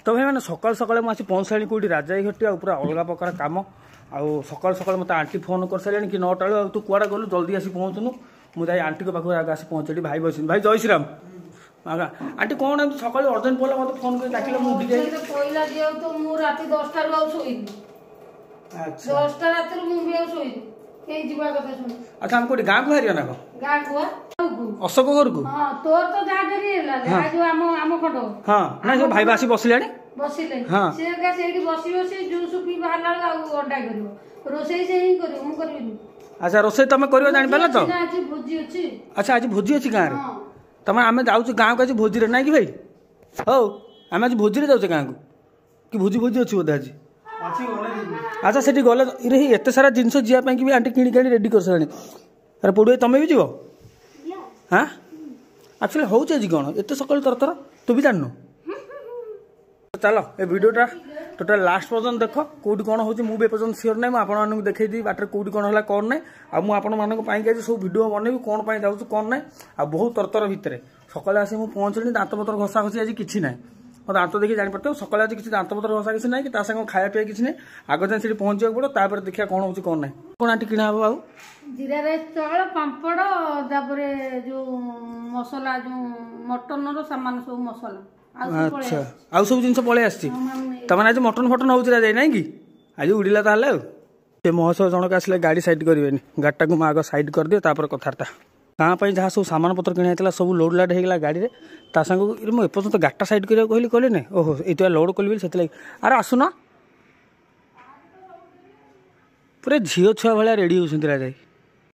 तो भाई मैंने सकाल सकाल मुझे पहुँच सारी कौटी राजाई घटी आ पूरा अलग प्रकार काम आउ सकाल सकाल मत आंटी फोन कर सारे कि 9टा बेलू तू कुआडे गलु जल्दी आसी पहुँचुनु मुझे आंटी को पाखे आगे आसी पहुँचे भाई बस भाई जय श्रीराम आंटी कौन एम सकाल अर्जेंट पड़ा मत फोन कर डाकिले मुझे पहिला दियो तो मु राती 10टा रो सोइनी अच्छा 10टा रात रो मु भी सोइनी के जीवा कथा सुन अच्छा हम कोडी गां को हारिया ना गां को अशोक घर को हां तोर तो जा करी हला जो आम खडो हां ना जो भाई बासी बसिलाणी बसिले से का सेठी बसी बसी जूस पी बाहरला आ अंडा करियो रोसई से ही करियो मु करबिनी अच्छा रोसई तमे करियो जानि पला तो आज भोजी अछि अच्छा आज भोजी अछि गां रे तमे आमे जाउछु गां को आज भोजी रे नै कि भाई हो आमे आज भोजी रे जाउछु गां को कि भोजी भोजी अछि बोधे आज अच्छा सेठी गले रे एते सारा जिंस जिया पे कि भी आंटी किणी किणी रेडी कर सलाणी अरे पडुए तमे भी जीवो हां एक्चुअली होउछ आज कोन एते सकाळ तरतर तू भी जाननो चलो ए वीडियोटा टोटाल लास्ट पर्यटन देख कौटी कौन हो मुझे पर्यटन सियोर ना मुझे देखी बाटर कौटी कौन है कौन ना आज सब वीडियो बनैबी कौन पाई जाऊँ कौन ना आ बहुत तरतर भितर सकाले आसी मुझे पहुँचली दांत पतर घसा घसी आज किसी ना मैं दांत देखिए जापर सकाले आज किसी दांत पतर घसा किसी ना कि खाया पीया किसी ना आगे जाए सीट पहुँचा पड़ो तापर देखिए कौन हो कौन ना कौन आंटी किना हम बाबू जीरा राइस चावल पापड़ तापर जो मसला जो मटन रो सामान सब मसला अच्छा आउ सब जिन पलि आस आज मटन फटन हो ना कि आज उड़िला ताल से महोत्सव जनक आसे गाड़ी सैड करेनि गाड़ी को आग सैड कर दिए तापर कथार्ता गाँव जहाँ सब सामान पत्र किणा सब लोड लाड होगा गाड़ी में ता सांग मुझे एपर्तंत गाड़टा सैड करा कहली कहले ना ओहो ये लोड कल से अरे आसुना पूरा झील छुआ भाया रेडी होती राजा